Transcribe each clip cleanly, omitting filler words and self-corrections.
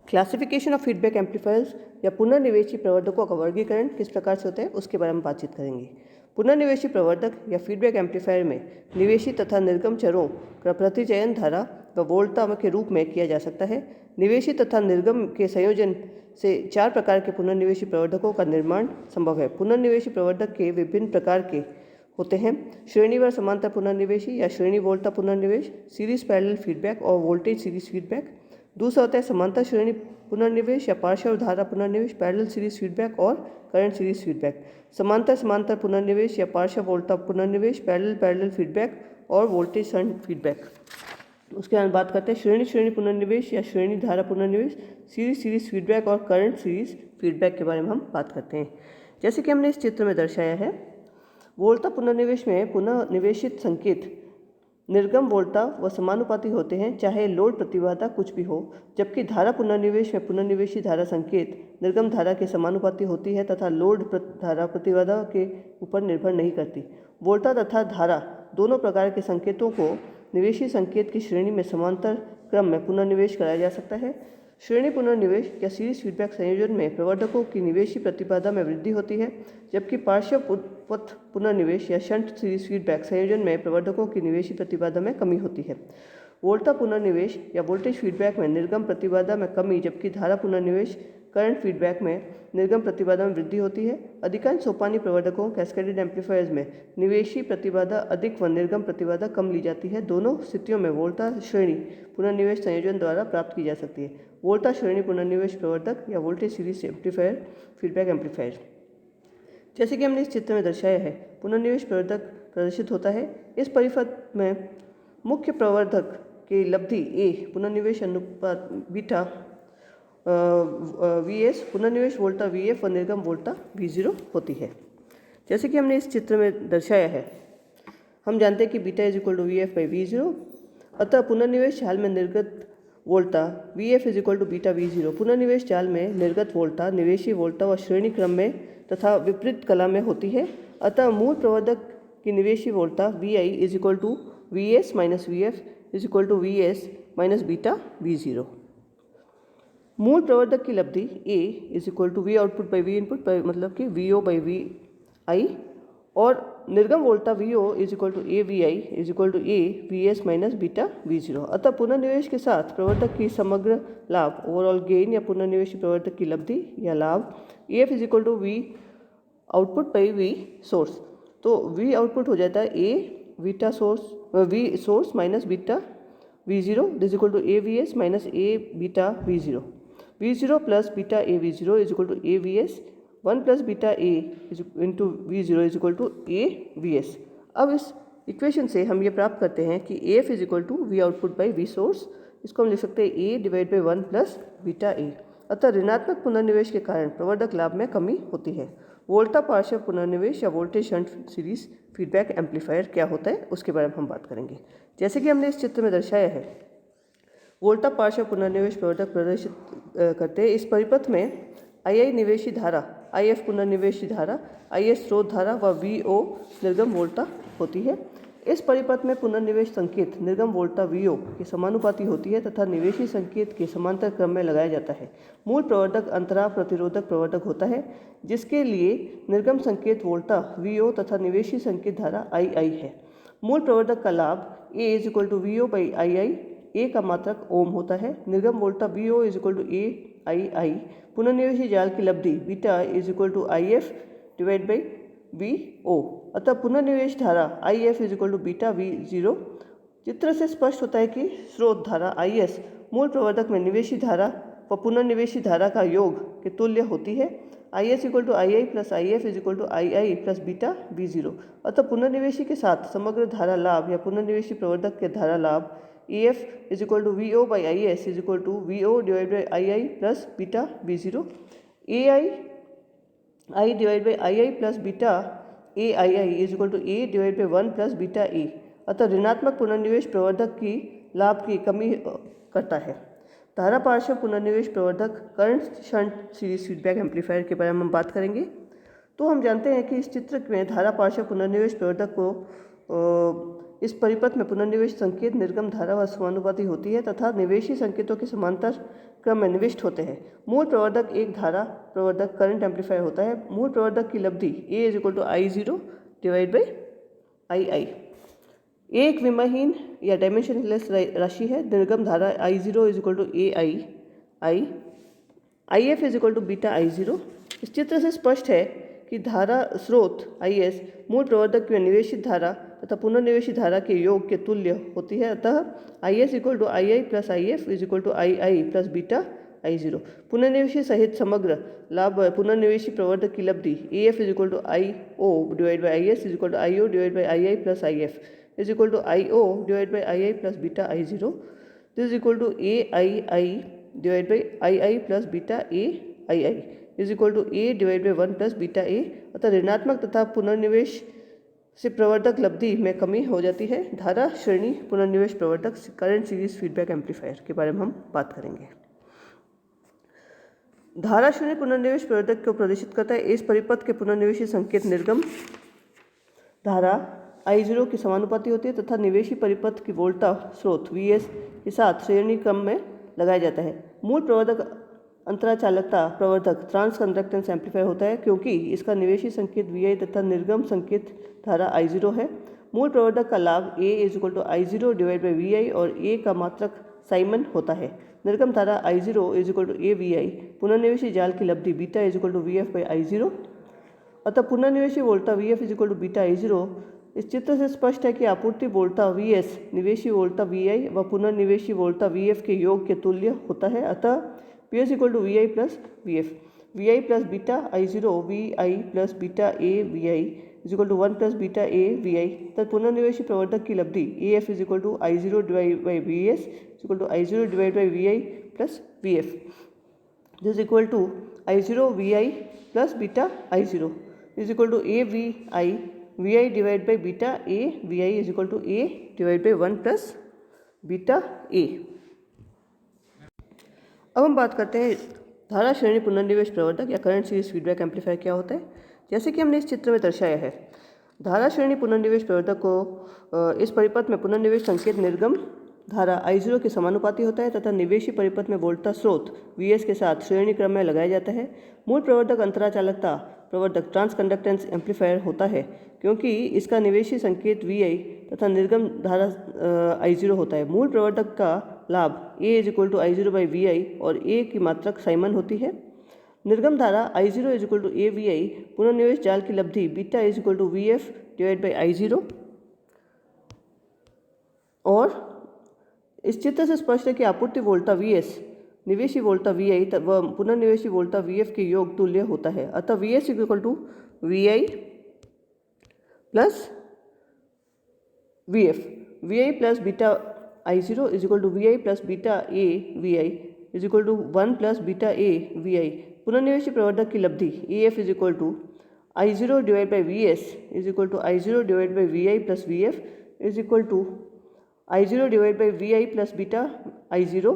Classification of feedback amplifiers या पुनर्निवेशी प्रवर्धकों का वर्गीकरण किस प्रकार से होता है उसके बारे में बातचीत करेंगे। पुनर्निवेशी प्रवर्धक या फीडबैक एम्पलीफायर में निवेशी तथा निर्गम चरों का प्रतिचयन धारा व वोल्टता के रूप में किया जा सकता है। निवेशी तथा निर्गम के संयोजन से 4 प्रकार के पुनर्निवेशी प्रवर्धकों का निर्माण संभव है। पुनर्निवेशी प्रवर्धक के विभिन्न प्रकार के होते हैं: श्रेणीवार समांतर पुनर्निवेशी या श्रेणी वोल्टता पुनर्निवेश, सीरीज पैरेलल फीडबैक और वोल्टेज सीरीज फीडबैक। दूसरा होता है समांतर श्रेणी पुनर्निवेश या पार्श्व धारा पुनर्निवेश, पैरेलल सीरीज फीडबैक और करंट सीरीज फीडबैक। समांतर पुनर्निवेश या पार्श्व वोल्टता पुनर्निवेश, पैरेलल फीडबैक और वोल्टेज शंट फीडबैक। उसके बाद बात करते हैं श्रेणी पुनर्निवेश या श्रेणी धारा पुनर्निवेश, सीरीज फीडबैक और करंट सीरीज फीडबैक के बारे में हम बात करते हैं। जैसे कि हमने इस चित्र में दर्शाया है, वोल्टता पुनर्निवेश में पुनः निवेशित संकेत निर्गम वोल्टता व समानुपाती होते हैं, चाहे लोड प्रतिबाधा कुछ भी हो, जबकि धारा पुनर्निवेश में पुनर्निवेशी धारा संकेत निर्गम धारा के समानुपाती होती है तथा लोड धारा प्रतिबाधा के ऊपर निर्भर नहीं करती। वोल्टता तथा धारा दोनों प्रकार के संकेतों को निवेशी संकेत की श्रेणी में समांतर क्रम में पुनर्निवेश कराया जा सकता है। श्रेणी पुनर्निवेश या सीरीज फीडबैक संयोजन में प्रवर्धकों की निवेशी प्रतिबाधा में वृद्धि होती है, जबकि पार्श्व पथ पुनर्निवेश या शंट सीरीज फीडबैक संयोजन में प्रवर्धकों की निवेशी प्रतिबाधा में कमी होती है। वोल्टता पुनर्निवेश या वोल्टेज फीडबैक में निर्गम प्रतिबाधा में कमी, जबकि धारा पुनर्निवेश करंट फीडबैक में निर्गम प्रतिबाधा में वृद्धि होती है। अधिकांश सोपानी प्रवर्धकों कैस्केडेड एम्पलीफायर्स में निवेशी प्रतिबाधा अधिक व निर्गम प्रतिबाधा कम ली जाती है। दोनों स्थितियों में वोल्टता श्रेणी पुनर्निवेश संयोजन द्वारा प्राप्त की जा सकती है। वोल्टता श्रेणी पुनर्निवेश प्रवर्धक या voltage series amplifier feedback amplifier. जैसे कि हमने इस चित्र में दर्शाया है, पुनर्निवेश प्रवर्धक प्रदर्शित होता है। इस परिपथ में मुख्य प्रवर्धक की लब्धि ए पुनर्निवेश अनुपात बीटा Vs, पुनर्निवेश वोल्टता Vf और निर्गम वोल्टता V0 होती है। जैसे कि हमने इस चित्र में दर्शाया है, हम जानते हैं कि beta is equal to VF/V0, अतः पुनर्निवेश जाल में निर्गत वोल्टता Vf is equal to beta V0। पुनर्निवेश जाल में निर्गत वोल्टता निवेशी वोल्टता व श्रेणी क्रम में तथा विपरीत कला में होती है। अतः मूल प्रवर्धक की निवेशी वोल्टता Vi is equal to Vs minus Vf is equal to Vs minus beta V0। मूल प्रवर्धक की लब्धि A is equal to V output by V input, मतलब कि VO बाई VI, और निर्गम वोल्टता VO is equal to AVI is equal to AVS minus beta V0। अतः पुनर्निवेश के साथ प्रवर्धक की समग्र लाभ ओवरऑल गेन या पुनर्निवेशी प्रवर्धक की लब्धि या लाभ EF is equal to V output by V source. तो V आउटपुट हो जाता है V source minus beta V0 is equal to AVS minus A beta V0। V0 plus beta AV0 is equal to AVS, 1 plus beta A into V0 is equal to AVS। अब इस equation से हम ये प्राप्त करते हैं कि AF is equal to V output by V source. इसको हम लिख सकते हैं A divide by 1 plus beta A। अतः ऋणात्मक पुनर्निवेश के कारण प्रवर्धक लाभ में कमी होती है। वोल्टता पार्श्व पुनर्निवेश या voltage shunt series feedback amplifier क्या होता है उसके बारे में हम बात करेंगे। जैसे कि हमने इस चित्र में दर्शाया है, वोल्टता पार्श्व पुनर्निवेश प्रवर्धक प्रदर्शित करते हैं। इस परिपथ में II निवेशी धारा, IF पुनर्निवेशी धारा, IS स्रोत धारा व VO निर्गम वोल्टता होती है। इस परिपथ में पुनर्निवेश संकेत निर्गम वोल्टता VO के समानुपाती होती है तथा निवेशी संकेत के समांतर क्रम में लगाया जाता है। मूल प्रवर्धक अंतराल प्रतिरोधक प्रवर्धक होता है, जिसके लिए निर्गम संकेत वोल्टता VO तथा निवेशी संकेत धारा II है। मूल प्रवर्धक का लाभ A is equal to VO by II, A का मात्रक ओम होता है। निर्गम वोल्टता VO is equal to AII। पुनर्निवेशी जाल की लब्धि beta is equal to IF divide by VO। अतः पुनर्निवेश धारा IF is equal to beta V0। चित्र से स्पष्ट होता है कि स्रोत धारा IS मूल प्रवर्धक में निवेशी धारा व पुनर्निवेशी धारा का योग के तुल्य होती है। IS equal to II plus IF is equal to II plus beta V0। अतः पुनर्निवेशी के साथ समग्र धारा लाभ या पुनर्निवेशी प्रवर्धक के धारा लाभ EF is equal to VO by IS is equal to VO divide by II plus beta V0। AI divide by II plus beta AII is equal to A divide by 1 plus beta A। अतः ऋणात्मक पुनर्निवेश प्रवर्धक की लाभ की कमी करता है। धारा पार्श्व पुनर्निवेश प्रवर्धक current shunt series feedback amplifier के बारे में हम बात करेंगे। तो हम जानते हैं कि इस चित्र में धारा पार्श्व पुनर्निवेश प्रवर्धक को इस परिपथ में पुनर्निवेश संकेत निर्गम धारा व समानुपाती होती है तथा निवेशी संकेतों के समांतर क्रम में निविष्ट होते हैं। मूल प्रवर्धक एक धारा प्रवर्धक करंट एम्पलीफायर होता है। मूल प्रवर्धक की लब्धि A = I0 divide by II। एक विमाहीन या डायमेंशनलेस राशि है। निर्गम धारा I0 = AI, IF = beta I0। इस चित्र से स्पष्ट है कि धारा स्रोत IS मूल प्रवर्धक में निवेशित धारा तथा पुनर्निवेशी धारा के योग के तुल्य होती है। अतः IS = II + IF = II + beta I0। पुनर्निवेशी सहित समग्र लाभ पुनर्निवेशी प्रवर्धक की लब्धि AF = IO divide by IS = IO divide by II + IF = IO divide by II + beta I0। This = AII divide by II + beta AII A divide by 1 + beta A। अतः ऋणात्मक तथा पुनर्निवेश से प्रवर्धक लब्धि में कमी हो जाती है। धारा श्रेणी पुनर्निवेश प्रवर्धक करंट सीरीज फीडबैक एम्पलीफायर के बारे में हम बात करेंगे। धारा श्रेणी पुनर्निवेश प्रवर्धक को प्रदर्शित करता है। इस परिपथ के पुनर्निवेशी संकेत निर्गम धारा I0 की समानुपाती होती है तथा निवेशी परिपथ की वोल्टा स्रोत VS के साथ श्रेणी क्रम में लगाया जाता है। मूल प्रवर्धक अंतराचालकता प्रवर्धक ट्रांस कंडक्टेंस एम्पलीफायर होता है क्योंकि इसका निवेशी संकेत VI तथा निर्गम संकेत धारा I0 है। मूल प्रवर्धक का लाभ A = I0 divide by VI और A का मात्रक साइमन होता है। निर्गम धारा I0 = AVI। पुनर्निवेशी जाल की लब्धि बीटा = VF बाई I0। अतः पुनर्निवेशी वोल्टा VF = बीटा I0। इस चित्र से स्पष्ट है कि आपूर्ति वोल्टा VS निवेशी वोल्टा VI व पुनर्निवेशी वोल्टा VF के योग के तुल्य होता है। अतः PS = VI + VF। VI + beta I0 VI + beta A VI = 1 + beta A VI। तथा पुनर्निवेशी प्रवर्धक की लब्धि AF = I0 divide by VS = I0 divide by VI + VF। This = I0 VI + beta I0 = AVI VI divide by beta A VI = A divide by 1 + beta A। अब हम बात करते हैं धारा श्रेणी पुनर्निवेश प्रवर्धक या करंट सीरीज फीडबैक एम्पलीफायर क्या होता है। जैसे कि हमने इस चित्र में दर्शाया है, धारा श्रेणी पुनर्निवेश प्रवर्धक को इस परिपथ में पुनर्निवेश संकेत निर्गम धारा I0 के समानुपाती होता है तथा निवेशी परिपथ में वोल्टा स्रोत VS के साथ श्रेणी क्रम में लगाया जाता है। मूल प्रवर्धक अंतराचालकता प्रवर्धक ट्रांस कंडक्टेंस एम्पलीफायर होता है क्योंकि इसका निवेशी संकेत VI तथा निर्गम धारा I0 होता है। मूल प्रवर्धक का लाभ A = I0 बाई VI और A की मात्रक साइमन होती है। निर्गम धारा I0 = AVI। पुनर्निवेश जाल की लब्धि beta = VF divide by I0। और इस चित्र से स्पष्ट है कि आपूर्ति वोल्टा VS निवेशी वोल्टा VI व पुनर्निवेशी वोल्टा VF के योग तुल्य होता है। अतः VS = VI + VF। VI + beta I0 = VI + beta A VI = 1 + beta A VI। पुनर्निवेशी प्रवर्धक की लब्धि AF = I0 divide by VS = I0 divide by VI + VF = I0 divide by VI + beta I0।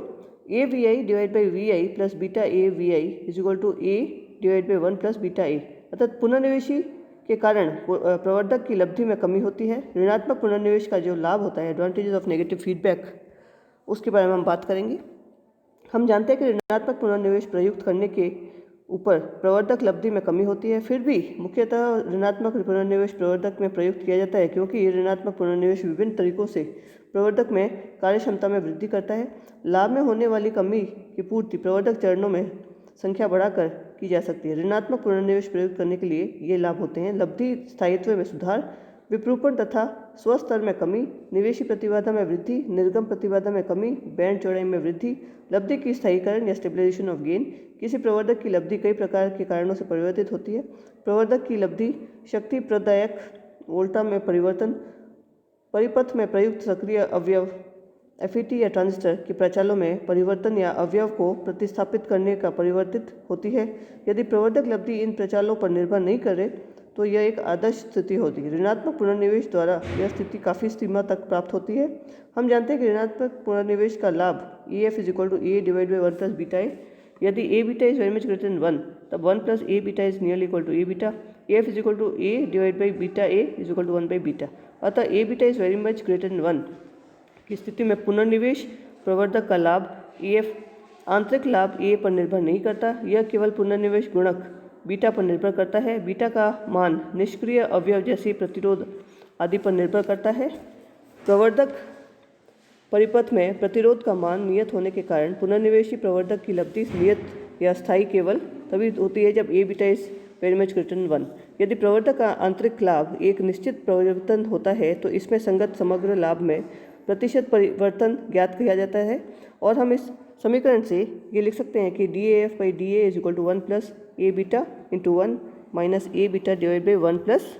AVI divide by VI + beta AVI = A divide by 1 + beta A। अतः पुनर्निवेशी के कारण प्रवर्धक की लब्धि में कमी होती है। ऋणात्मक पुनर्निवेश का जो लाभ होता है, एडवांटेजेस ऑफ नेगेटिव फीडबैक, उसके बारे में हम बात करेंगे। हम जानते हैं कि ऋणात्मक पुनर्निवेश प्रयुक्त करने के ऊपर प्रवर्धक लब्धि में कमी होती है। फिर भी मुख्यतः ऋणात्मक पुनर्निवेश प्रवर्धक में प्रयुक्त किया जाता है क्योंकि ऋणात्मक पुनर्निवेश विभिन्न तरीकों से प्रवर्धक में कार्यक्षमता में वृद्धि करता है। लाभ में होने वाली कमी की पूर्ति प्रवर्धक चरणों में संख्या बढ़ाकर की जा सकती है। ऋणात्मक पुनर्निवेश प्रयुक्त करने के लिए ये लाभ होते हैं: लब्धि स्थायित्व में सुधार, विरूपण तथा स्वस्तर में कमी, निवेशी प्रतिबाधा में वृद्धि, निर्गम प्रतिबाधा में कमी, बैंड चौड़ाई में वृद्धि, लब्धि की स्थायीकरण या स्टेबलाइजेशन ऑफ गेन। किसी प्रवर्धक की लब्धि कई प्रकार के कारणों से परिवर्तित होती है। प्रवर्धक की लब्धि शक्ति प्रदायक वोल्टा में परिवर्तन, परिपथ में प्रयुक्त सक्रिय अवयव FET या ट्रांजिस्टर के प्रचालों में परिवर्तन या अवयव को प्रतिस्थापित करने का परिवर्तित होती है। यदि प्रवर्धक लब्धि इन प्रचालों पर निर्भर नहीं करे तो यह एक आदर्श स्थिति होती है। ऋणात्मक पुनर्निवेश द्वारा यह स्थिति काफ़ी सीमा तक प्राप्त होती है। हम जानते हैं कि ऋणात्मक पुनर्निवेश का लाभ EF = A divide by 1 + beta A यदि A beta is very much greater than 1, तब 1 plus A beta is nearly equal to A beta, F is equal to A divide by beta A is equal to 1 by beta. अतः A beta is very much greater than 1 की स्थिति में पुनर्निवेश प्रवर्धक का लाभ A F आंतरिक लाभ ए पर निर्भर नहीं करता, यह केवल पुनर्निवेश गुणक बीटा पर निर्भर करता है। बीटा का मान निष्क्रिय अवयव जैसे प्रतिरोध आदि पर निर्भर करता है। प्रवर्धक परिपथ में प्रतिरोध का मान नियत होने के कारण पुनर्निवेशी प्रवर्धक की लब्धि नियत या स्थायी केवल तभी होती है जब A beta is very much greater than 1। यदि प्रवर्धक का आंतरिक लाभ एक निश्चित परिवर्तन होता है तो इसमें संगत समग्र लाभ में प्रतिशत परिवर्तन ज्ञात किया जाता है, और हम इस समीकरण से ये लिख सकते हैं कि D A F by D A is equal to 1 plus A beta into 1 minus A beta divide by 1 plus